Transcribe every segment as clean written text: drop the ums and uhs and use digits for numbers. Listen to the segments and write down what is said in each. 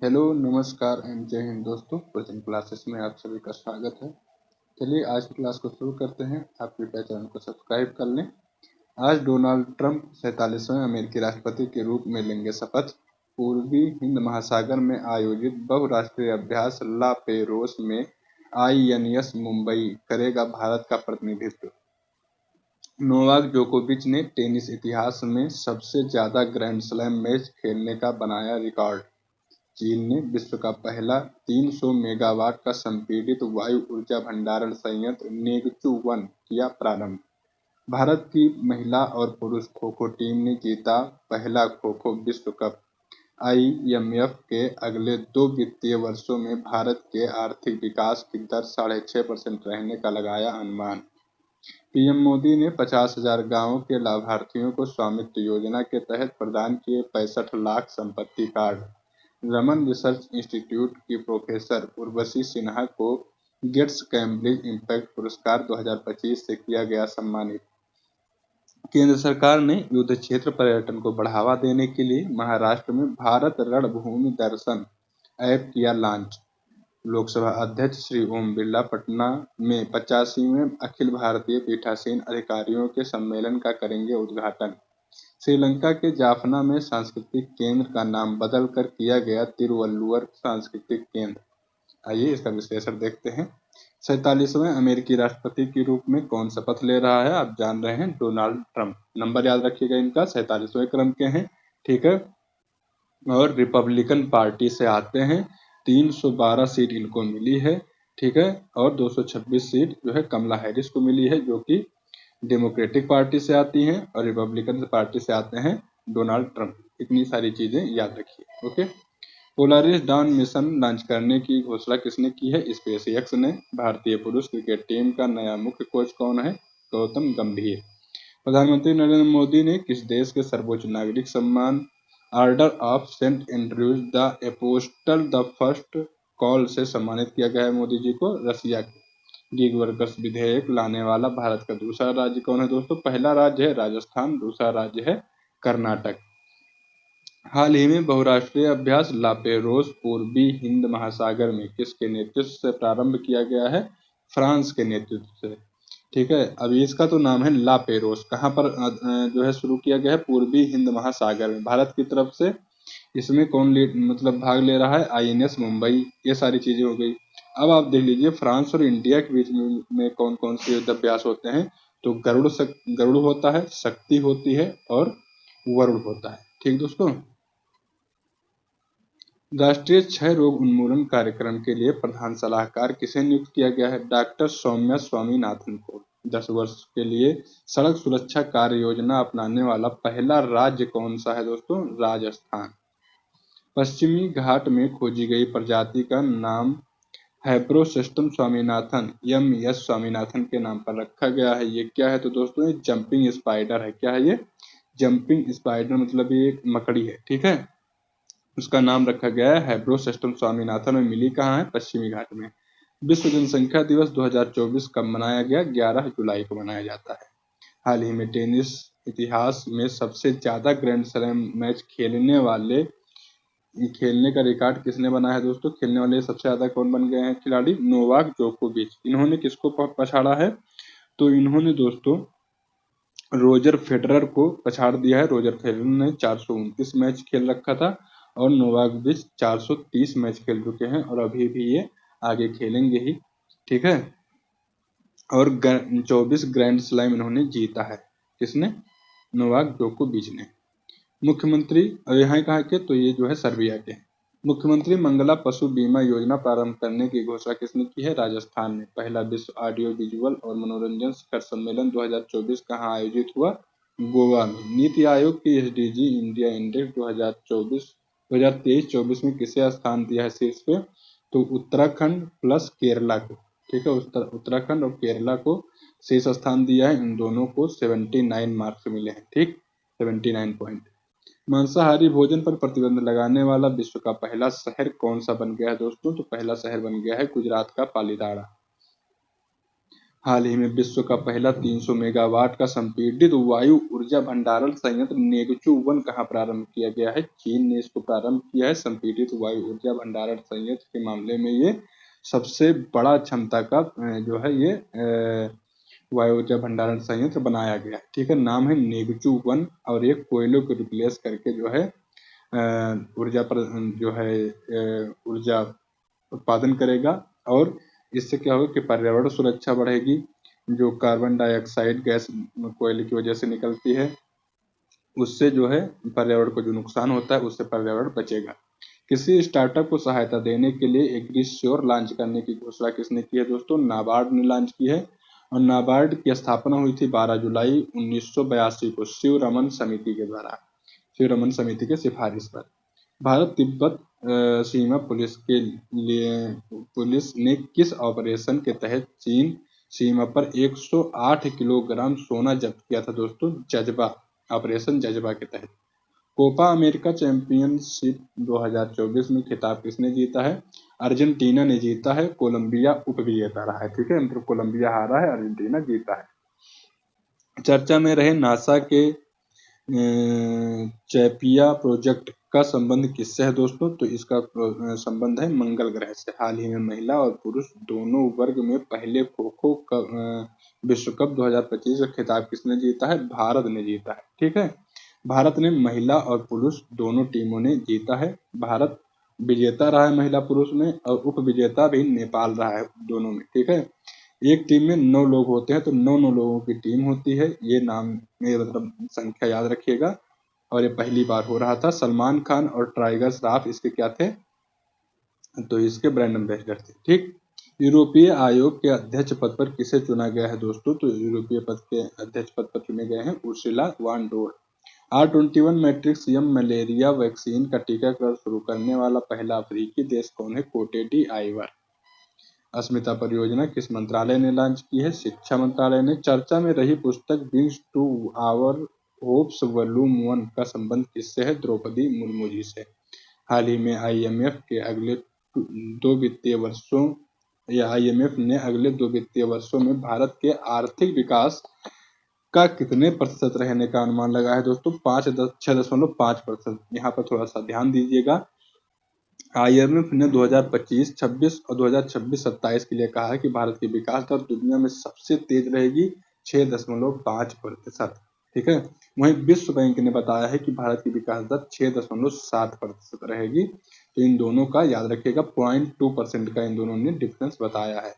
Hello, नमस्कार and जय हिंद दोस्तों। कोचिंग क्लासेस में आप सभी का स्वागत है। चलिए आज की क्लास को शुरू करते हैं। आप कृपया चैनल को सब्सक्राइब कर लें। आज डोनाल्ड ट्रंप 47वें अमेरिकी राष्ट्रपति के रूप में लेंगे शपथ। पूर्वी हिंद महासागर में आयोजित बहुराष्ट्रीय अभ्यास ला पेरोस में आईएनएस मुंबई करेगा भारत का प्रतिनिधित्व। नोवाक जोकोविच ने टेनिस इतिहास में सबसे ज्यादा ग्रैंड स्लैम मैच खेलने का बनाया रिकॉर्ड। चीन ने विश्व का पहला 300 मेगावाट का संपीड़ित वायु ऊर्जा भंडारण संयंत्र नेगचू-1 किया प्रारंभ। भारत की महिला और पुरुष खो-खो टीम ने जीता पहला खो-खो विश्व कप। आईएमएफ के अगले 2 वित्तीय वर्षों में भारत के आर्थिक विकास की दर 6.5% रहने का लगाया अनुमान। पीएम मोदी ने 50,000 गांवों के लाभार्थियों को स्वामित्व योजना के तहत प्रदान किए 65 लाख संपत्ति कार्ड। रमन रिसर्च इंस्टीट्यूट की प्रोफेसर उर्वशी सिन्हा को गेट्स कैम्ब्रिज इम्पैक्ट पुरस्कार 2025 से किया गया सम्मानित। केंद्र सरकार ने युद्ध क्षेत्र पर्यटन को बढ़ावा देने के लिए महाराष्ट्र में भारत रणभूमि दर्शन ऐप किया लॉन्च। लोकसभा अध्यक्ष श्री ओम बिरला पटना में 85वें अखिल भारतीय पीठासीन अधिकारियों के सम्मेलन का करेंगे उद्घाटन। श्रीलंका के जाफना में सांस्कृतिक केंद्र का नाम बदलकर किया गया तिरुवल्लुवर सांस्कृतिक केंद्र। आइए इसका विश्लेषण देखते हैं। 47वें अमेरिकी राष्ट्रपति के रूप में कौन शपथ ले रहा है? आप जान रहे हैं, डोनाल्ड ट्रंप। नंबर याद रखिएगा, इनका 47वें क्रम के हैं, ठीक है। और रिपब्लिकन पार्टी से आते हैं। 312 सीट इनको मिली है, ठीक है। और 226 सीट जो है कमला हैरिस को मिली है, जो कि डेमोक्रेटिक पार्टी से आती हैं, और रिपब्लिकन पार्टी से आते हैं डोनाल्ड ट्रंप। इतनी सारी चीजें याद रखिए, okay. Polaris down mission launch करने की घोषणा किसने की है? स्पेसएक्स ने। भारतीय पुरुष क्रिकेट टीम का नया मुख्य कोच कौन है? गौतम गंभीर। प्रधानमंत्री नरेंद्र मोदी ने किस देश के सर्वोच्च नागरिक सम्मान Order of Saint Andrews the Apostle the First Call से सम्मानित किया गया है मोदी जी को? रसिया के। गिग वर्कर्स विधेयक लाने वाला भारत का दूसरा राज्य कौन है दोस्तों? पहला राज्य है राजस्थान, दूसरा राज्य है कर्नाटक। हाल ही में बहुराष्ट्रीय अभ्यास लापेरोस पूर्वी हिंद महासागर में किसके नेतृत्व से प्रारंभ किया गया है? फ्रांस के नेतृत्व से, ठीक है। अभी इसका तो नाम है लापेरोस। कहाँ पर जो है शुरू किया गया है? पूर्वी हिंद महासागर में। भारत की तरफ से इसमें कौन मतलब भाग ले रहा है? आईएनएस मुंबई। ये सारी चीजें हो गई। अब आप देख लीजिए फ्रांस और इंडिया के बीच में कौन कौन से युद्ध अभ्यास होते हैं। तो गरुड़ होता है, शक्ति होती है, और वरुण होता है, ठीक दोस्तों। राष्ट्रीय क्षय रोग उन्मूलन कार्यक्रम के लिए प्रधान सलाहकार किसे नियुक्त किया गया है? डॉक्टर सौम्या स्वामीनाथन को। 10 वर्ष के लिए सड़क सुरक्षा कार्य योजना अपनाने वाला पहला राज्य कौन सा है दोस्तों? राजस्थान। पश्चिमी घाट में खोजी गई प्रजाति का नाम हैब्रोसिस्टम स्वामीनाथन एम.एस. स्वामीनाथन के नाम पर रखा गया है। ये क्या है तो दोस्तों? ये जंपिंग स्पाइडर है। क्या है ये? जंपिंग स्पाइडर, मतलब ये एक मकड़ी है, ठीक है। उसका नाम रखा गया है हैब्रोसिस्टम स्वामीनाथन, में मिली कहाँ है? पश्चिमी घाट में। विश्व जनसंख्या दिवस 2024 कब मनाया गया? 11 जुलाई को मनाया जाता है। हाल ही में टेनिस इतिहास में सबसे ज्यादा ग्रैंड स्लैम मैच खेलने का रिकॉर्ड किसने बनाया है दोस्तों? खेलने वाले सबसे ज्यादा कौन बन गए हैं खिलाड़ी? नोवाक जोकोविच। इन्होंने किसको पछाड़ा है? तो इन्होंने दोस्तों रोजर फेडरर को पछाड़ दिया है। रोजर फेडरर ने 429 मैच खेल रखा था, और नोवाक 430 मैच खेल चुके हैं, और अभी भी ये आगे खेलेंगे ही, ठीक है। और 24 ग्रैंड स्लैम इन्होंने जीता है। किसने? नोवाक जोकोविच ने। मुख्यमंत्री, और यहाँ कहा के तो ये जो है सर्बिया के। मुख्यमंत्री मंगला पशु बीमा योजना प्रारंभ करने की घोषणा किसने की है? राजस्थान में। पहला विश्व ऑडियो विजुअल और मनोरंजन शिखर सम्मेलन 2024 कहाँ आयोजित हुआ? गोवा में। नीति आयोग की एसडीजी इंडिया इंडेक्स 2023-24 में किसे स्थान दिया है शीर्ष पे? तो उत्तराखंड प्लस केरला को, ठीक है। उत्तराखंड और केरला को शीर्ष स्थान दिया है। इन दोनों को 79 मार्क्स मिले हैं, ठीक, 79 पॉइंट। मांसाहारी भोजन पर प्रतिबंध लगाने वाला विश्व का पहला शहर कौन सा बन गया है दोस्तों? तो पहला शहर बन गया है गुजरात का पालीताड़ा। हाल ही में विश्व का पहला 300 मेगावाट का संपीड़ित वायु ऊर्जा भंडारण संयंत्र नेगचू 1 कहाँ प्रारंभ किया गया है? चीन ने इसको प्रारंभ किया है। संपीड़ित वायु ऊर्जा भंडारण संयंत्र के मामले में ये सबसे बड़ा क्षमता का जो है ये वायु ऊर्जा भंडारण संयंत्र बनाया गया है। ठीक है, नाम है नेगचू 1 और ये कोयलों को रिप्लेस करके जो है ऊर्जा पर जो है ऊर्जा उत्पादन करेगा और इससे क्या होगा कि पर्यावरण सुरक्षा बढ़ेगी। जो कार्बन डाइऑक्साइड गैस कोयले की वजह से निकलती है उससे जो है पर्यावरण को जो नुकसान होता है उससे पर्यावरण बचेगा। किसी स्टार्टअप को सहायता देने के लिए एग्रीश्योर लॉन्च करने की घोषणा किसने की है दोस्तों? नाबार्ड ने लॉन्च की है और नाबार्ड की स्थापना हुई थी 12 जुलाई 1982 को शिवरमन समिति के द्वारा, शिवरमन समिति के सिफारिश पर। भारत तिब्बत सीमा पुलिस ने किस ऑपरेशन के तहत चीन सीमा पर 108 किलोग्राम सोना जब्त किया था दोस्तों? जज्बा, ऑपरेशन जज्बा के तहत। कोपा अमेरिका चैंपियनशिप 2024 में खिताब किसने जीता है? अर्जेंटीना ने जीता है, कोलंबिया उपविजेता रहा है। ठीक है, मतलब कोलंबिया हारा है, अर्जेंटीना जीता है। चर्चा में रहे नासा के चैपिया प्रोजेक्ट का संबंध किससे है दोस्तों? तो इसका संबंध है मंगल ग्रह से। हाल ही में महिला और पुरुष दोनों वर्ग में पहले खो खो विश्व कप 2025 का खिताब किसने जीता है? भारत ने जीता है। ठीक है, भारत ने महिला और पुरुष दोनों टीमों ने जीता है। भारत विजेता रहा है महिला पुरुष में और उप विजेता भी नेपाल रहा है दोनों में। ठीक है, एक टीम में 9 लोग होते हैं तो 9 लोगों की टीम होती है। ये नाम ये मतलब संख्या याद रखिएगा और ये पहली बार हो रहा था। सलमान खान और टाइगर श्रॉफ इसके क्या थे? तो इसके ब्रांड एम्बेसडर थे। ठीक, यूरोपीय आयोग के अध्यक्ष पद पर किसे चुना गया है दोस्तों? तो यूरोपीय पद के अध्यक्ष पद पर चुने गए हैं Ursula von der. R21 Matrix M malaria vaccine का टीकाकरण शुरू करने वाला पहला अफ्रीकी देश कौन है? कोटे डी आइवर। अस्मिता परियोजना किस मंत्रालय ने लॉन्च की है? शिक्षा मंत्रालय ने। चर्चा में रही पुस्तक Wings to Our Hopes volume 1 का संबंध किससे है? द्रौपदी मुर्मू जी से। हाल ही में IMF के अगले 2 वित्तीय वर्षों या IMF ने अगले 2 वित्तीय वर्षों में भारत के आर्थिक विकास का कितने प्रतिशत रहने का अनुमान लगा है दोस्तों? 6.5%। यहाँ पर थोड़ा सा ध्यान दीजिएगा। IMF ने 2025-26 और 2026-27 के लिए कहा है कि भारत की विकास दर दुनिया में सबसे तेज रहेगी, 6.5%। ठीक है, वहीं विश्व बैंक ने बताया है कि भारत की विकास दर 6.7% रहेगी। तो इन दोनों का याद रखिएगा, 0.2% का इन दोनों ने डिफरेंस बताया है।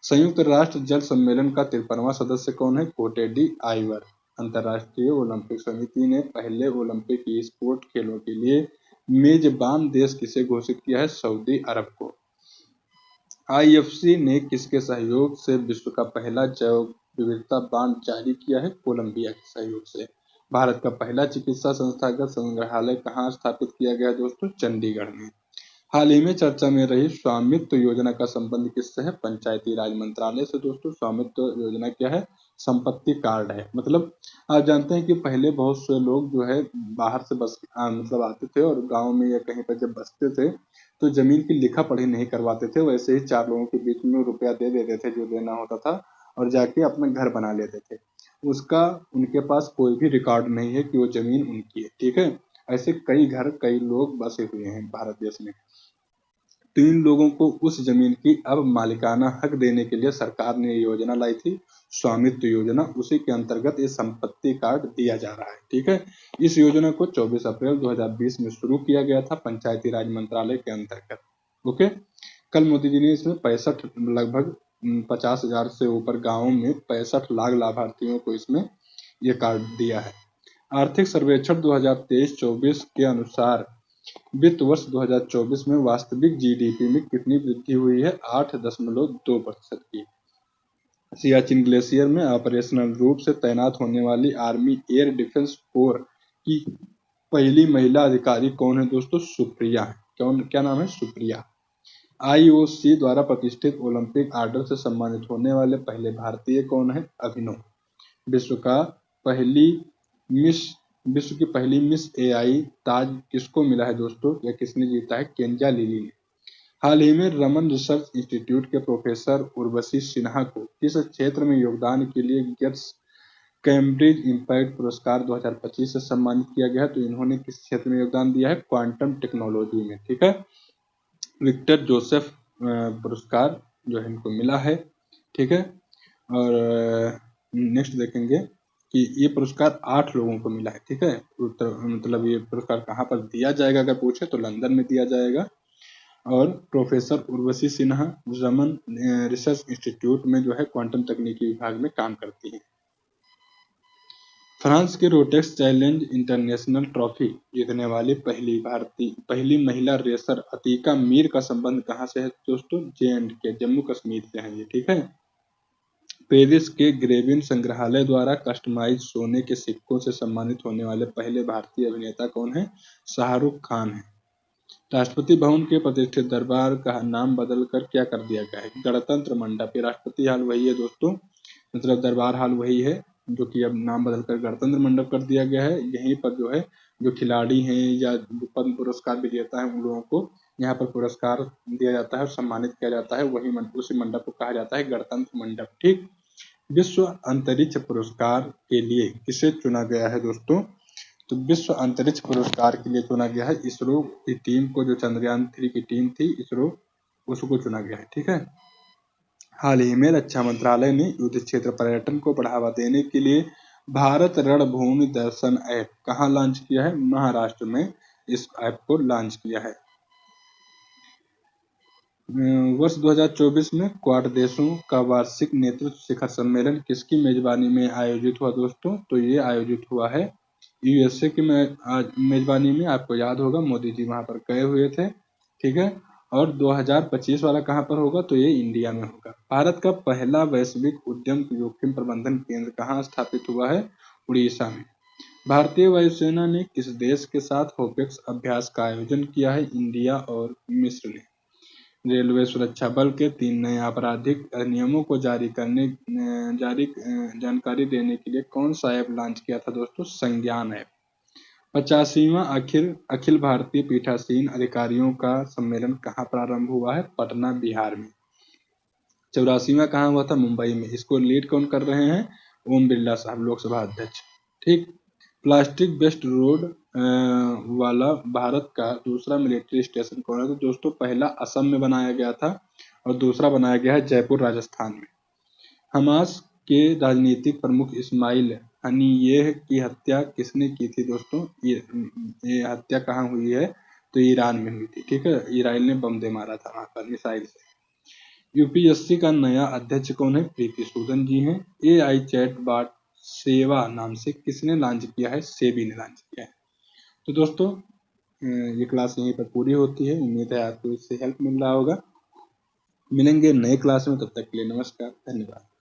संयुक्त राष्ट्र जल सम्मेलन का 53वां सदस्य कौन है? कोटे डी आइवर। अंतर्राष्ट्रीय ओलंपिक समिति ने पहले ओलंपिक ई स्पोर्ट खेलों के लिए मेजबान देश किसे घोषित किया है? सऊदी अरब को। IFC ने किसके सहयोग से विश्व का पहला जैव विविधता बांड जारी किया है? कोलंबिया के सहयोग से। भारत का पहला चिकित्सा संस्थागत संग्रहालय कहाँ स्थापित किया गया दोस्तों? चंडीगढ़ में। हाल ही में चर्चा में रही स्वामित्व योजना का संबंध किससे है? पंचायती राज मंत्रालय से। दोस्तों, स्वामित्व योजना क्या है? संपत्ति कार्ड है। मतलब आप जानते हैं कि पहले बहुत से लोग जो है बाहर से मतलब आते थे और गांव में या कहीं पर जब बसते थे तो जमीन की लिखा पढ़ी नहीं करवाते थे। वैसे ही 4 लोगों के बीच में रुपया दे देते थे जो देना होता था और जाके अपना घर बना लेते थे। उसका उनके पास कोई भी रिकॉर्ड नहीं है कि वो जमीन उनकी है। ठीक है, ऐसे कई घर कई लोग बसे हुए हैं भारत देश में। 3 लोगों को उस जमीन की अब मालिकाना हक देने के लिए सरकार ने योजना लाई थी, स्वामित्व योजना। उसी के अंतर्गत ये संपत्ति कार्ड दिया जा रहा है। ठीक है, इस योजना को 24 अप्रैल 2020 में शुरू किया गया था पंचायती राज मंत्रालय के अंतर्गत। ओके, कल मोदी जी ने इसमें 65 लगभग 50,000 से ऊपर गाँवों में 65 लाख लाभार्थियों को इसमें ये कार्ड दिया है। आर्थिक सर्वेक्षण 2023-24 के अनुसार वित्त वर्ष 2024 में वास्तविक GDP में कितनी वृद्धि हुई है? 8.2% की। सियाचिन ग्लेशियर में ऑपरेशनल रूप से तैनात होने वाली आर्मी एयर डिफेंस कोर की पहली महिला अधिकारी कौन है दोस्तों? सुप्रिया। क्या नाम है? सुप्रिया। IOC द्वारा प्रतिष्ठित ओलंपिक ऑर्डर से सम्मानित होने वाले पहले भारतीय कौन है? अभिनव। विश्व की पहली मिस AI ताज किसको मिला है दोस्तों? या किसने जीता है? केंजा लिली ने। हाल ही में रमन रिसर्च इंस्टीट्यूट के प्रोफेसर उर्वशी सिन्हा को किस क्षेत्र में योगदान के लिए गेट्स कैम्ब्रिज इम्पैक्ट पुरस्कार 2025 से सम्मानित किया गया? तो इन्होंने किस क्षेत्र में योगदान दिया है? क्वांटम टेक्नोलॉजी में। ठीक है, विक्टर जोसेफ पुरस्कार जो है इनको मिला है। ठीक है, और नेक्स्ट देखेंगे कि ये पुरस्कार 8 लोगों को मिला है। ठीक है, मतलब ये पुरस्कार कहाँ पर दिया जाएगा अगर पूछे तो लंदन में दिया जाएगा। और professor Urvashi Sinha Raman research institute में जो है क्वांटम तकनीकी विभाग में काम करती हैं। फ्रांस के रोटेक्स चैलेंज इंटरनेशनल ट्रॉफी जीतने वाली पहली महिला रेसर अतीका मीर का संबंध कहां से है दोस्तों? J&K, जम्मू कश्मीर से है ये। ठीक है, पेरिस के ग्रेविन संग्रहालय द्वारा कस्टमाइज सोने के सिक्कों से सम्मानित होने वाले पहले भारतीय अभिनेता कौन है? शाहरुख खान है। राष्ट्रपति भवन के प्रतिष्ठित दरबार का नाम बदलकर क्या कर दिया गया है? गणतंत्र मंडप। ये राष्ट्रपति हाल वही है दोस्तों, मतलब दरबार हाल वही है, जो कि अब नाम बदलकर गणतंत्र मंडप कर दिया गया है। यहीं पर जो है जो खिलाड़ी हैं या पद्म पुरस्कार विजेता है उन लोगों को यहाँ पर पुरस्कार दिया जाता है और सम्मानित किया जाता है। वही उसी मंडप को कहा जाता है गणतंत्र मंडप। ठीक, विश्व अंतरिक्ष पुरस्कार के लिए किसे चुना गया है दोस्तों? तो विश्व अंतरिक्ष पुरस्कार के लिए चुना गया है इसरो की टीम को, जो चंद्रयान 3 की टीम थी इसरो, उसको चुना गया है। ठीक है, हाल ही में रक्षा मंत्रालय ने युद्ध क्षेत्र पर्यटन को बढ़ावा देने के लिए भारत रणभूमि दर्शन ऐप कहाँ लॉन्च किया है? महाराष्ट्र में इस ऐप को लॉन्च किया है। वर्ष 2024 में क्वाड देशों का वार्षिक नेतृत्व शिखर सम्मेलन किसकी मेजबानी में आयोजित हुआ दोस्तों? तो ये आयोजित हुआ है यूएसए की मेजबानी में। आपको याद होगा मोदी जी वहां पर गए हुए थे। ठीक है, और 2025 वाला कहां पर होगा? तो ये इंडिया में होगा। भारत का पहला वैश्विक उद्यम जोखिम प्रबंधन केंद्र कहाँ स्थापित हुआ है? उड़ीसा में। भारतीय वायुसेना ने किस देश के साथ होपेक्स अभ्यास का आयोजन किया है? इंडिया और मिस्र ने। रेलवे सुरक्षा बल के 3 नए आपराधिक अधिनियमों को जानकारी देने के लिए कौन सा ऐप लॉन्च किया था दोस्तों? संज्ञान ऐप। 85वां अखिल भारतीय पीठासीन अधिकारियों का सम्मेलन कहाँ प्रारंभ हुआ है? पटना, बिहार में। 84वां कहाँ हुआ था? मुंबई में। इसको लीड कौन कर रहे हैं? ओम बिरला साहब, लोकसभा अध्यक्ष। ठीक, प्लास्टिक वेस्ट रोड वाला भारत का दूसरा मिलिट्री स्टेशन कौन है? तो दोस्तों पहला असम में बनाया गया था और दूसरा बनाया गया है जयपुर, राजस्थान में। हमास के राजनीतिक प्रमुख इस्माइल हनीयेह की हत्या किसने की थी दोस्तों? ये हत्या कहाँ हुई है? तो ईरान में हुई थी। ठीक है, ईरान ने बम दे मारा था वहां पर मिसाइल से। यूपीएससी का नया अध्यक्ष कौन है? प्रीति सूदन जी हैं। एआई चैट बाट सेवा नाम से किसने लॉन्च किया है? सेबी ने लॉन्च किया है। तो दोस्तों ये क्लास यहीं पर पूरी होती है। उम्मीद है आपको इससे हेल्प मिल रहा होगा। मिलेंगे नए क्लास में, तब तक के लिए नमस्कार, धन्यवाद।